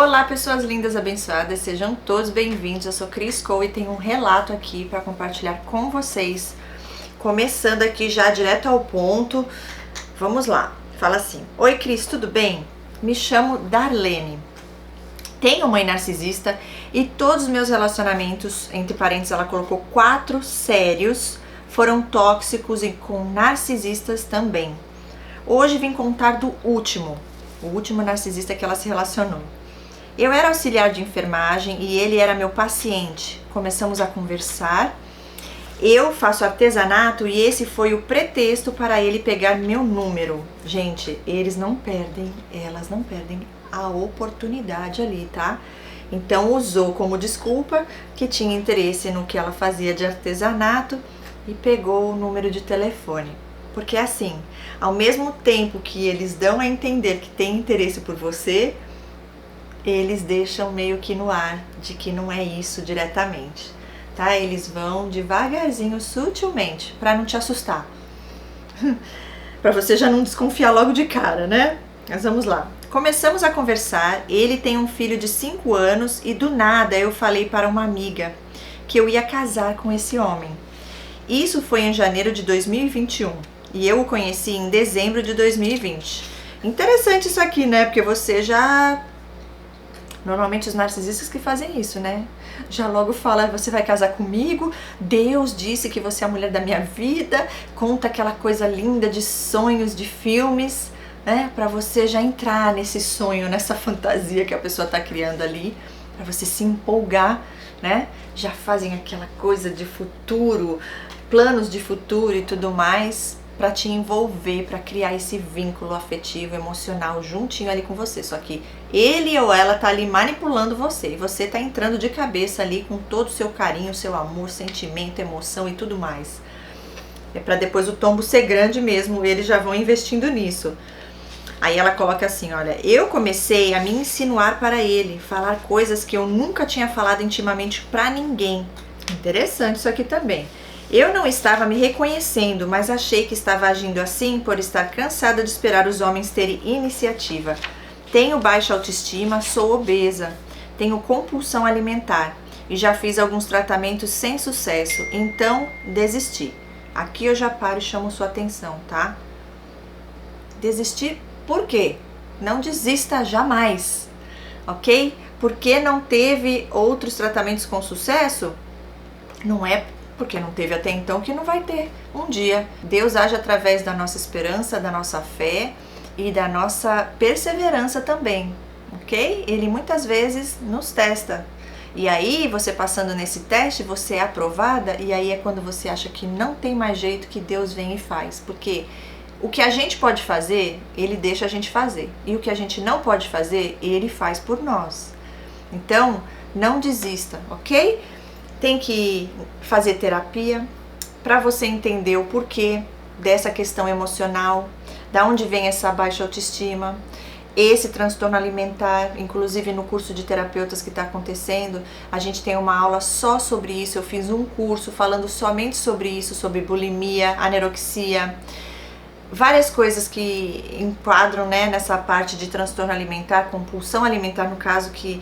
Olá pessoas lindas abençoadas, sejam todos bem-vindos. Eu sou Cris Cole e tenho um relato aqui para compartilhar com vocês. Começando aqui já direto ao ponto, vamos lá. Fala assim: oi Cris, tudo bem? Me chamo Darlene. Tenho mãe narcisista e todos os meus relacionamentos, entre parênteses ela colocou 4 sérios, foram tóxicos e com narcisistas também. Hoje vim contar do último, o último narcisista que ela se relacionou. Eu era auxiliar de enfermagem e ele era meu paciente. Começamos a conversar. Eu faço artesanato e esse foi o pretexto para ele pegar meu número. Gente, elas não perdem a oportunidade ali, tá? Então usou como desculpa que tinha interesse no que ela fazia de artesanato e pegou o número de telefone. Porque assim, ao mesmo tempo que eles dão a entender que tem interesse por você, eles deixam meio que no ar de que não é isso diretamente, tá? Eles vão devagarzinho, sutilmente, para não te assustar. Para você já não desconfiar logo de cara, né? Mas vamos lá. Começamos a conversar, ele tem um filho de 5 anos e do nada eu falei para uma amiga que eu ia casar com esse homem. Isso foi em janeiro de 2021 e eu o conheci em dezembro de 2020. Interessante isso aqui, né? Porque você já... Normalmente os narcisistas que fazem isso, né? Já logo fala, você vai casar comigo, Deus disse que você é a mulher da minha vida, conta aquela coisa linda de sonhos, de filmes, né? Pra você já entrar nesse sonho, nessa fantasia que a pessoa tá criando ali, pra você se empolgar, né? Já fazem aquela coisa de futuro, planos de futuro e tudo mais, para te envolver, para criar esse vínculo afetivo, emocional juntinho ali com você. Só que ele ou ela tá ali manipulando você e você tá entrando de cabeça ali com todo o seu carinho, seu amor, sentimento, emoção e tudo mais. É para depois o tombo ser grande mesmo, eles já vão investindo nisso. Aí ela coloca assim, olha, eu comecei a me insinuar para ele, falar coisas que eu nunca tinha falado intimamente para ninguém. Interessante isso aqui também. Eu não estava me reconhecendo, mas achei que estava agindo assim por estar cansada de esperar os homens terem iniciativa. Tenho baixa autoestima, sou obesa, tenho compulsão alimentar e já fiz alguns tratamentos sem sucesso, então desisti. Aqui eu já paro e chamo sua atenção, tá? Desistir por quê? Não desista jamais, ok? Porque não teve outros tratamentos com sucesso? Não é porque não teve até então que não vai ter um dia. Deus age através da nossa esperança, da nossa fé e da nossa perseverança também, ok? Ele muitas vezes nos testa. E aí, você passando nesse teste, você é aprovada e aí é quando você acha que não tem mais jeito que Deus vem e faz. Porque o que a gente pode fazer, Ele deixa a gente fazer. E o que a gente não pode fazer, Ele faz por nós. Então, não desista, ok? Tem que fazer terapia para você entender o porquê dessa questão emocional, da onde vem essa baixa autoestima, esse transtorno alimentar. Inclusive no curso de terapeutas que está acontecendo, a gente tem uma aula só sobre isso. Eu fiz um curso falando somente sobre isso, sobre bulimia, anorexia, várias coisas que enquadram, né, nessa parte de transtorno alimentar, compulsão alimentar no caso, que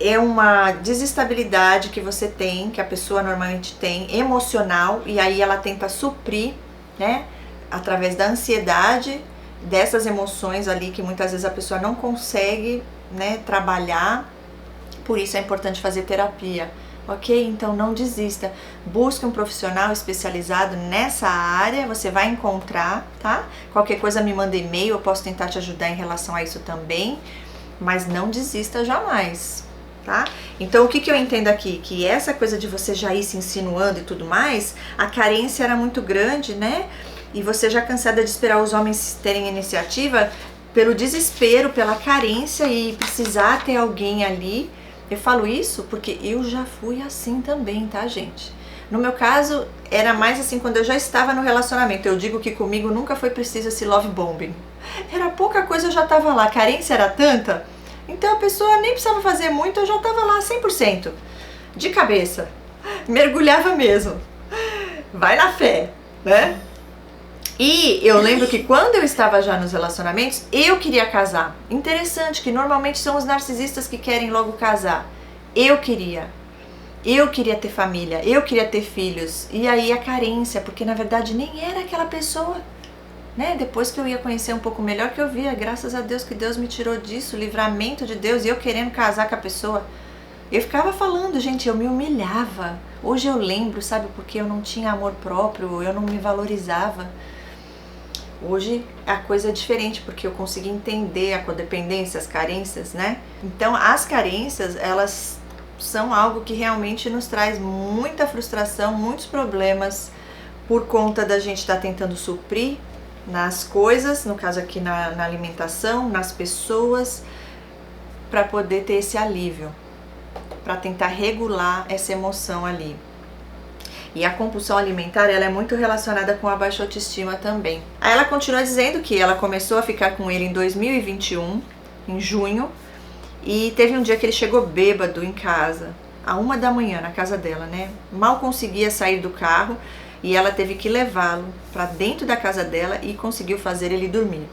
é uma desestabilidade que você tem, que a pessoa normalmente tem, emocional, e aí ela tenta suprir, né, através da ansiedade, dessas emoções ali que muitas vezes a pessoa não consegue, né, trabalhar. Por isso é importante fazer terapia, ok? Então não desista, busque um profissional especializado nessa área, você vai encontrar, tá? Qualquer coisa me manda e-mail, eu posso tentar te ajudar em relação a isso também, mas não desista jamais. Tá? Então o que eu entendo aqui? Que essa coisa de você já ir se insinuando e tudo mais, a carência era muito grande, né? E você já cansada de esperar os homens terem iniciativa pelo desespero, pela carência e precisar ter alguém ali. Eu falo isso porque eu já fui assim também, tá, gente? No meu caso, era mais assim quando eu já estava no relacionamento. Eu digo que comigo nunca foi preciso esse love bombing. Era pouca coisa, eu já tava lá. A carência era tanta. Então a pessoa nem precisava fazer muito, eu já estava lá 100%, de cabeça, mergulhava mesmo, vai na fé, né? E eu lembro que quando eu estava já nos relacionamentos, eu queria casar. Interessante que normalmente são os narcisistas que querem logo casar. Eu queria ter família, eu queria ter filhos. E aí a carência, porque na verdade nem era aquela pessoa, né? Depois que eu ia conhecer um pouco melhor, que eu via, graças a Deus que Deus me tirou disso, livramento de Deus, e eu querendo casar com a pessoa. Eu ficava falando, gente, eu me humilhava. Hoje eu lembro, sabe, porque eu não tinha amor próprio, eu não me valorizava. Hoje a coisa é diferente, porque eu consegui entender a codependência, as carências, né? Então as carências, elas são algo que realmente nos traz muita frustração, muitos problemas, por conta da gente estar tentando suprir nas coisas, no caso aqui na alimentação, nas pessoas, para poder ter esse alívio, para tentar regular essa emoção ali. E a compulsão alimentar, ela é muito relacionada com a baixa autoestima também. Aí ela continua dizendo que ela começou a ficar com ele em 2021, em junho, e teve um dia que ele chegou bêbado em casa, à 1 da manhã, na casa dela, né? Mal conseguia sair do carro e ela teve que levá-lo para dentro da casa dela e conseguiu fazer ele dormir.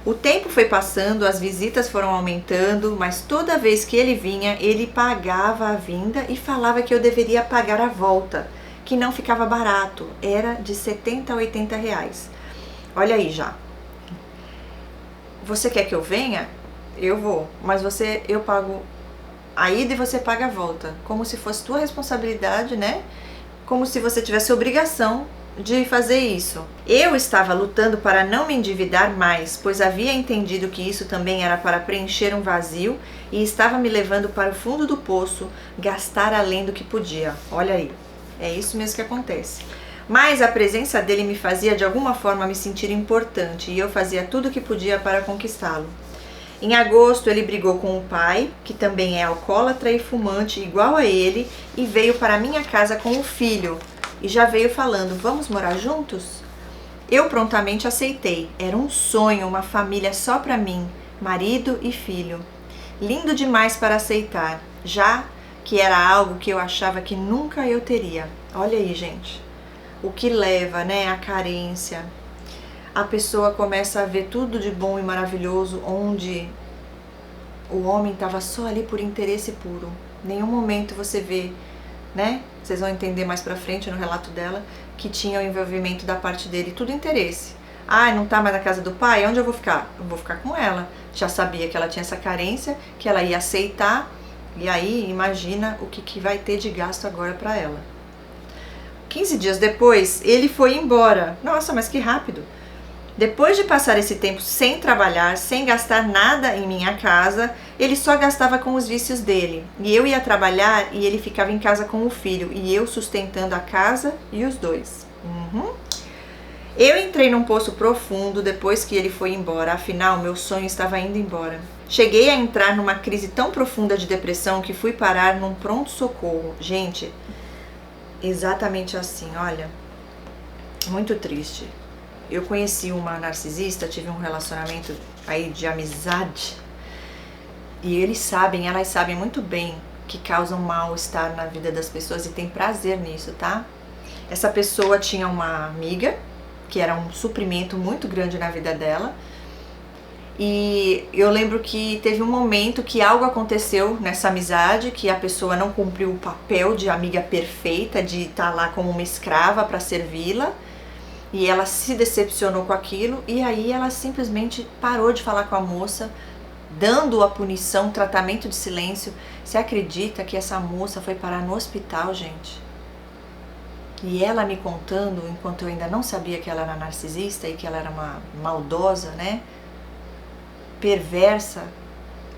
O tempo foi passando, as visitas foram aumentando, mas toda vez que ele vinha, ele pagava a vinda e falava que eu deveria pagar a volta, que não ficava barato, era de 70 a 80 reais. Olha aí já. Você quer que eu venha? Eu vou, mas eu pago a ida e você paga a volta, como se fosse tua responsabilidade, né? Como se você tivesse obrigação de fazer isso. Eu estava lutando para não me endividar mais, pois havia entendido que isso também era para preencher um vazio e estava me levando para o fundo do poço, gastar além do que podia. Olha aí. É isso mesmo que acontece. Mas a presença dele me fazia de alguma forma me sentir importante e eu fazia tudo o que podia para conquistá-lo. Em agosto ele brigou com o pai, que também é alcoólatra e fumante igual a ele, e veio para minha casa com o filho. E já veio falando, vamos morar juntos? Eu prontamente aceitei. Era um sonho, uma família só para mim, marido e filho. Lindo demais para aceitar, já que era algo que eu achava que nunca eu teria. Olha aí, gente, o que leva, né, a carência. A pessoa começa a ver tudo de bom e maravilhoso, onde o homem estava só ali por interesse puro. Em nenhum momento você vê, né, vocês vão entender mais pra frente no relato dela, que tinha o envolvimento da parte dele, tudo interesse. Ah, não tá mais na casa do pai? Onde eu vou ficar? Eu vou ficar com ela. Já sabia que ela tinha essa carência, que ela ia aceitar. E aí, imagina o que vai ter de gasto agora para ela. 15 dias depois, ele foi embora. Nossa, mas que rápido! Depois de passar esse tempo sem trabalhar, sem gastar nada em minha casa, ele só gastava com os vícios dele. E eu ia trabalhar e ele ficava em casa com o filho. E eu sustentando a casa e os dois. Eu entrei num poço profundo depois que ele foi embora. Afinal, meu sonho estava indo embora. Cheguei a entrar numa crise tão profunda de depressão que fui parar num pronto-socorro. Gente, exatamente assim, olha, muito triste. Eu conheci uma narcisista, tive um relacionamento aí de amizade e elas sabem muito bem que causam mal-estar na vida das pessoas e tem prazer nisso, tá? Essa pessoa tinha uma amiga que era um suprimento muito grande na vida dela. E eu lembro que teve um momento que algo aconteceu nessa amizade, que a pessoa não cumpriu o papel de amiga perfeita, de estar lá como uma escrava para servi-la, e ela se decepcionou com aquilo, e aí ela simplesmente parou de falar com a moça, dando a punição, tratamento de silêncio. Você acredita que essa moça foi parar no hospital, gente? E ela me contando, enquanto eu ainda não sabia que ela era narcisista e que ela era uma maldosa, né? Perversa,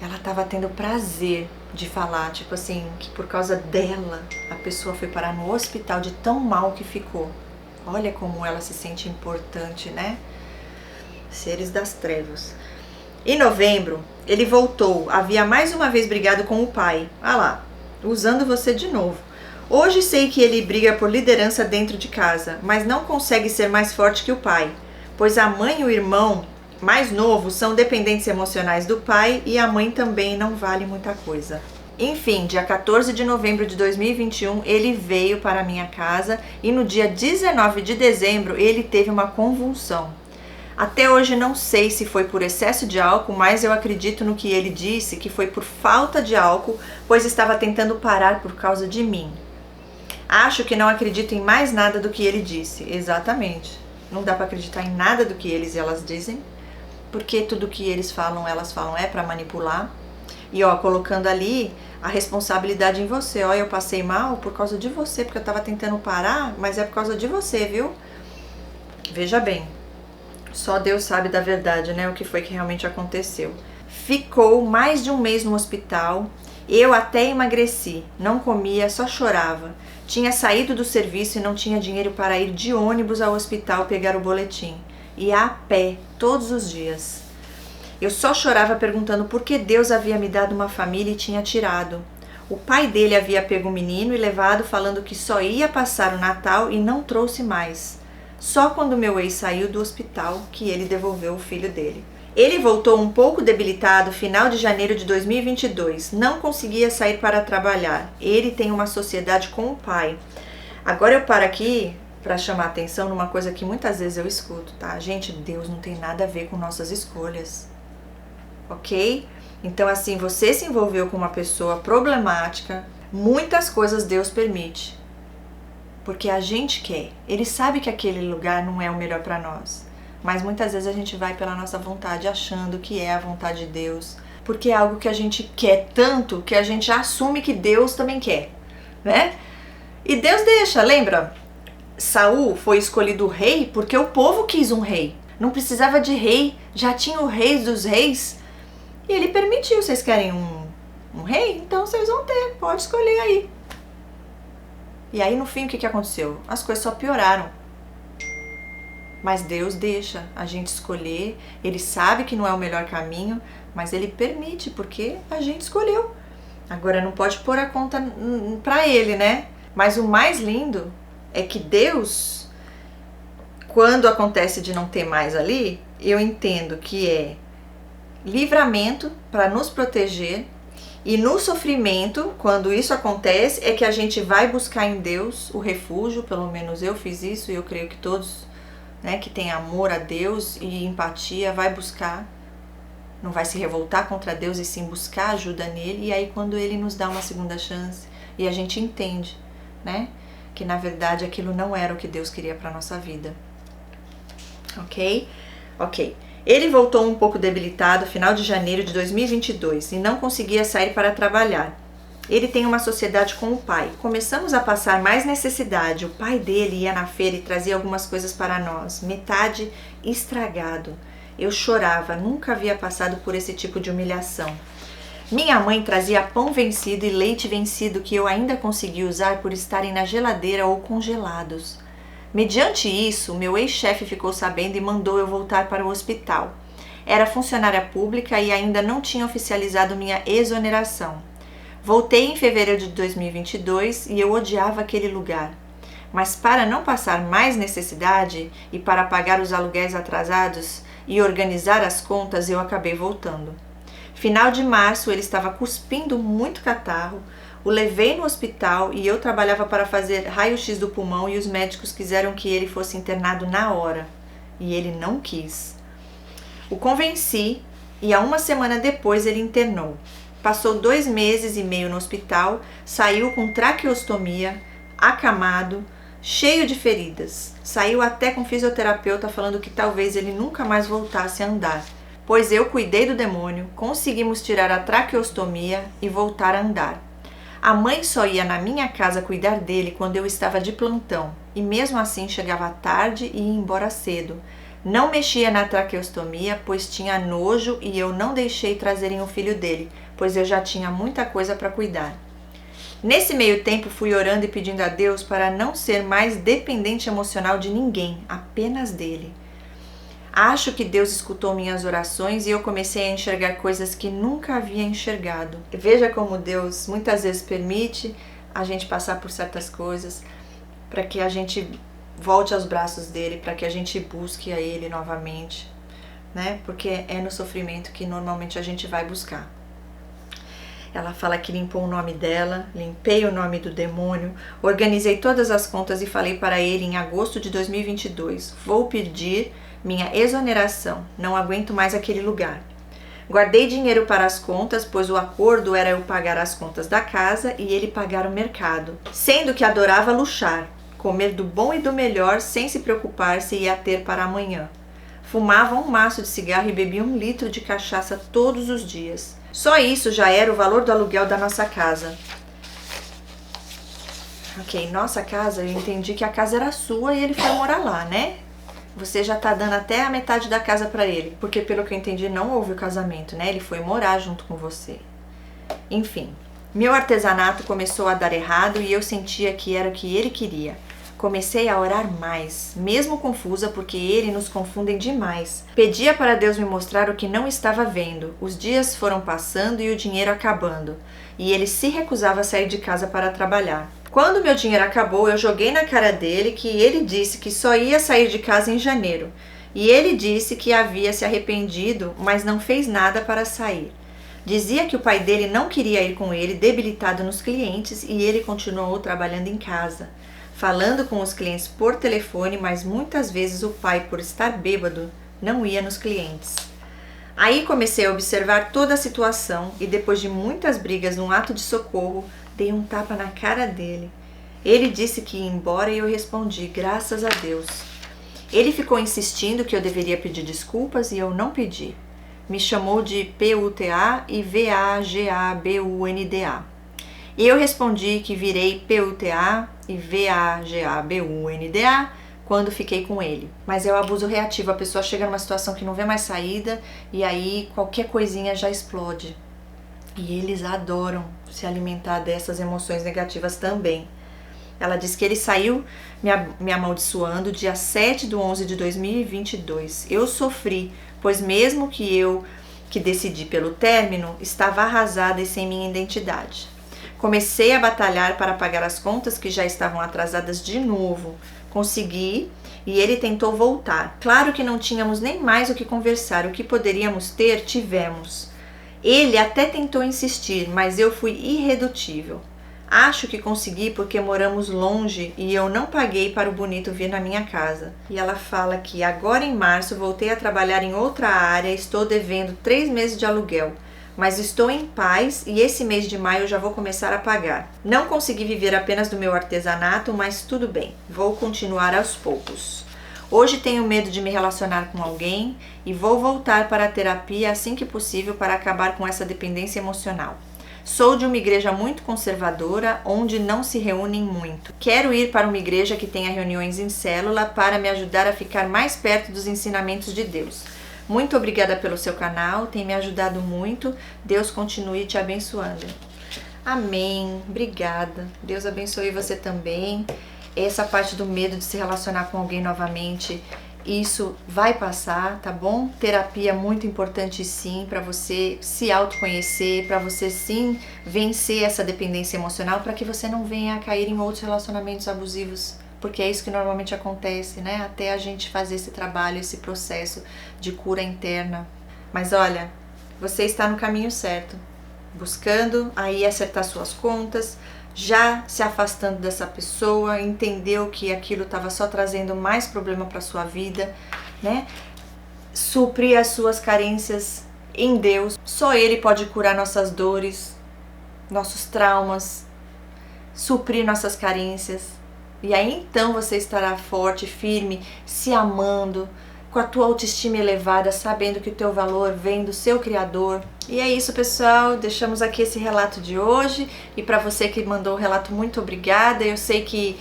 ela estava tendo prazer de falar, tipo assim, que por causa dela a pessoa foi parar no hospital de tão mal que ficou. Olha como ela se sente importante, né? Seres das trevas. Em novembro, ele voltou, havia mais uma vez brigado com o pai. Ah lá, usando você de novo. Hoje sei que ele briga por liderança dentro de casa, mas não consegue ser mais forte que o pai, pois a mãe e o irmão mais novo são dependentes emocionais do pai e a mãe também não vale muita coisa. Enfim, dia 14 de novembro de 2021, ele veio para a minha casa e no dia 19 de dezembro ele teve uma convulsão. Até hoje não sei se foi por excesso de álcool, mas eu acredito no que ele disse, que foi por falta de álcool, pois estava tentando parar por causa de mim. Acho que não acredito em mais nada do que ele disse. Exatamente. Não dá para acreditar em nada do que eles e elas dizem, porque tudo que eles falam, elas falam é para manipular. E ó, colocando ali a responsabilidade em você. Ó, eu passei mal por causa de você, porque eu tava tentando parar, mas é por causa de você, viu? Veja bem, só Deus sabe da verdade, né? O que foi que realmente aconteceu. Ficou mais de um mês no hospital. Eu até emagreci, não comia, só chorava. Tinha saído do serviço e não tinha dinheiro para ir de ônibus ao hospital pegar o boletim. Ia a pé, todos os dias. Eu só chorava perguntando por que Deus havia me dado uma família e tinha tirado. O pai dele havia pego o menino e levado, falando que só ia passar o Natal e não trouxe mais. Só quando meu ex saiu do hospital que ele devolveu o filho dele. Ele voltou um pouco debilitado final de janeiro de 2022. Não conseguia sair para trabalhar. Ele tem uma sociedade com o pai. Agora eu paro aqui para chamar atenção numa coisa que muitas vezes eu escuto, tá? Gente, Deus não tem nada a ver com nossas escolhas. Ok? Então, assim, você se envolveu com uma pessoa problemática, muitas coisas Deus permite, porque a gente quer. Ele sabe que aquele lugar não é o melhor para nós, mas muitas vezes a gente vai pela nossa vontade, achando que é a vontade de Deus, porque é algo que a gente quer tanto que a gente assume que Deus também quer, né? E Deus deixa, lembra? Saul foi escolhido rei porque o povo quis um rei. Não precisava de rei, já tinha o rei dos reis. E ele permitiu, vocês querem um rei? Então vocês vão ter, pode escolher aí. E aí no fim o que aconteceu? As coisas só pioraram. Mas Deus deixa a gente escolher, Ele sabe que não é o melhor caminho, mas Ele permite, porque a gente escolheu. Agora não pode pôr a conta pra Ele, né? Mas o mais lindo é que Deus, quando acontece de não ter mais ali, eu entendo que é livramento para nos proteger, e no sofrimento, quando isso acontece, é que a gente vai buscar em Deus o refúgio. Pelo menos eu fiz isso e eu creio que todos, né, que têm amor a Deus e empatia vai buscar, não vai se revoltar contra Deus e sim buscar ajuda nele. E aí quando ele nos dá uma segunda chance e a gente entende, né, que na verdade aquilo não era o que Deus queria para nossa vida. Ok? Ele voltou um pouco debilitado final de janeiro de 2022 e não conseguia sair para trabalhar. Ele tem uma sociedade com o pai. Começamos a passar mais necessidade. O pai dele ia na feira e trazia algumas coisas para nós, metade estragado. Eu chorava, nunca havia passado por esse tipo de humilhação. Minha mãe trazia pão vencido e leite vencido que eu ainda consegui usar por estarem na geladeira ou congelados. Mediante isso, meu ex-chefe ficou sabendo e mandou eu voltar para o hospital. Era funcionária pública e ainda não tinha oficializado minha exoneração. Voltei em fevereiro de 2022 e eu odiava aquele lugar. Mas para não passar mais necessidade e para pagar os aluguéis atrasados e organizar as contas, eu acabei voltando. Final de março, ele estava cuspindo muito catarro. O levei no hospital e eu trabalhava para fazer raio-x do pulmão e os médicos quiseram que ele fosse internado na hora. E ele não quis. O convenci e há uma semana depois ele internou. Passou 2 meses e meio no hospital, saiu com traqueostomia, acamado, cheio de feridas. Saiu até com fisioterapeuta falando que talvez ele nunca mais voltasse a andar. Pois eu cuidei do demônio, conseguimos tirar a traqueostomia e voltar a andar. A mãe só ia na minha casa cuidar dele quando eu estava de plantão, e mesmo assim chegava tarde e ia embora cedo. Não mexia na traqueostomia, pois tinha nojo e eu não deixei trazerem o filho dele, pois eu já tinha muita coisa para cuidar. Nesse meio tempo fui orando e pedindo a Deus para não ser mais dependente emocional de ninguém, apenas dele. Acho que Deus escutou minhas orações e eu comecei a enxergar coisas que nunca havia enxergado. Veja como Deus muitas vezes permite a gente passar por certas coisas para que a gente volte aos braços dele, para que a gente busque a ele novamente, né? Porque é no sofrimento que normalmente a gente vai buscar. Ela fala que limpou o nome dela, limpei o nome do demônio, organizei todas as contas e falei para ele em agosto de 2022, vou pedir minha exoneração, não aguento mais aquele lugar. Guardei dinheiro para as contas, pois o acordo era eu pagar as contas da casa e ele pagar o mercado, sendo que adorava luxar, comer do bom e do melhor sem se preocupar se ia ter para amanhã. Fumava um maço de cigarro e bebia 1 litro de cachaça todos os dias. Só isso já era o valor do aluguel da nossa casa. Ok, nossa casa, eu entendi que a casa era sua e ele foi morar lá, né? Você já tá dando até a metade da casa pra ele, porque pelo que eu entendi não houve o casamento, né? Ele foi morar junto com você. Enfim, meu artesanato começou a dar errado e eu sentia que era o que ele queria. Comecei a orar mais, mesmo confusa porque ele nos confundem demais. Pedia para Deus me mostrar o que não estava vendo. Os dias foram passando e o dinheiro acabando, e ele se recusava a sair de casa para trabalhar. Quando meu dinheiro acabou, eu joguei na cara dele que ele disse que só ia sair de casa em janeiro. E ele disse que havia se arrependido, mas não fez nada para sair. Dizia que o pai dele não queria ir com ele, debilitado nos clientes, e ele continuou trabalhando em casa, falando com os clientes por telefone, mas muitas vezes o pai, por estar bêbado, não ia nos clientes. Aí comecei a observar toda a situação e depois de muitas brigas num ato de socorro, dei um tapa na cara dele. Ele disse que ia embora e eu respondi, graças a Deus. Ele ficou insistindo que eu deveria pedir desculpas e eu não pedi. Me chamou de PUTA e VAGABUNDA. E eu respondi que virei PUTA e VAGABUNDA quando fiquei com ele. Mas é o abuso reativo, a pessoa chega numa situação que não vê mais saída e aí qualquer coisinha já explode. E eles adoram se alimentar dessas emoções negativas também. Ela diz que ele saiu me amaldiçoando dia 7/11/2022. Eu sofri, pois mesmo que eu que decidi pelo término, estava arrasada e sem minha identidade. Comecei a batalhar para pagar as contas que já estavam atrasadas de novo. Consegui e ele tentou voltar. Claro que não tínhamos nem mais o que conversar, o que poderíamos ter, tivemos. Ele até tentou insistir, mas eu fui irredutível. Acho que consegui porque moramos longe e eu não paguei para o bonito vir na minha casa. E ela fala que agora em março voltei a trabalhar em outra área, estou devendo 3 meses de aluguel. Mas estou em paz e esse mês de maio já vou começar a pagar. Não consegui viver apenas do meu artesanato, mas tudo bem, vou continuar aos poucos. Hoje tenho medo de me relacionar com alguém e vou voltar para a terapia assim que possível para acabar com essa dependência emocional. Sou de uma igreja muito conservadora, onde não se reúnem muito. Quero ir para uma igreja que tenha reuniões em célula para me ajudar a ficar mais perto dos ensinamentos de Deus. Muito obrigada pelo seu canal, tem me ajudado muito. Deus continue te abençoando. Amém. Obrigada. Deus abençoe você também. Essa parte do medo de se relacionar com alguém novamente, isso vai passar, tá bom? Terapia é muito importante sim, para você se autoconhecer, para você sim vencer essa dependência emocional, para que você não venha a cair em outros relacionamentos abusivos, porque é isso que normalmente acontece, né? Até a gente fazer esse trabalho, esse processo de cura interna. Mas olha, você está no caminho certo, buscando aí acertar suas contas, já se afastando dessa pessoa, entendeu que aquilo estava só trazendo mais problema para sua vida, né? Suprir as suas carências em Deus. Só Ele pode curar nossas dores, nossos traumas, suprir nossas carências. E aí então você estará forte, firme, se amando, com a tua autoestima elevada, sabendo que o teu valor vem do seu Criador. E é isso, pessoal, deixamos aqui esse relato de hoje, e para você que mandou o relato, muito obrigada. Eu sei que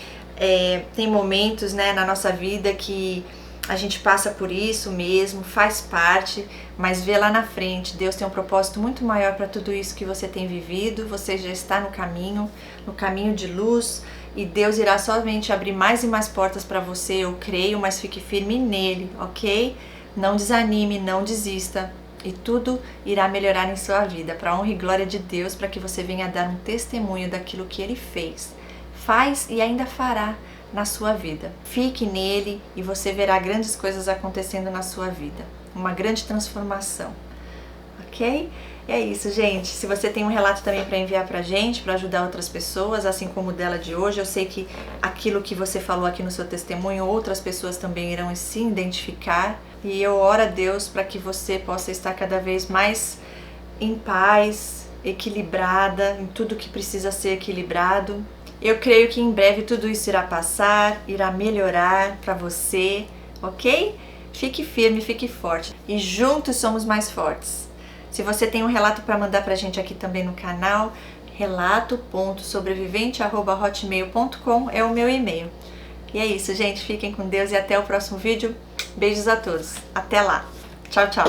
tem momentos, né, na nossa vida que a gente passa por isso mesmo, faz parte, mas vê lá na frente, Deus tem um propósito muito maior para tudo isso que você tem vivido. Você já está no caminho de luz, e Deus irá somente abrir mais e mais portas para você, eu creio, mas fique firme nele, ok? Não desanime, não desista, e tudo irá melhorar em sua vida, para a honra e glória de Deus, para que você venha dar um testemunho daquilo que Ele fez, faz e ainda fará na sua vida. Fique nele e você verá grandes coisas acontecendo na sua vida, uma grande transformação, ok? E é isso, gente. Se você tem um relato também para enviar pra gente, para ajudar outras pessoas, assim como o dela de hoje, eu sei que aquilo que você falou aqui no seu testemunho, outras pessoas também irão se identificar. E eu oro a Deus para que você possa estar cada vez mais em paz, equilibrada, em tudo que precisa ser equilibrado. Eu creio que em breve tudo isso irá passar, irá melhorar para você, ok? Fique firme, fique forte. E juntos somos mais fortes. Se você tem um relato para mandar pra gente aqui também no canal, relato.sobrevivente@hotmail.com é o meu e-mail. E é isso, gente. Fiquem com Deus e até o próximo vídeo. Beijos a todos. Até lá. Tchau, tchau.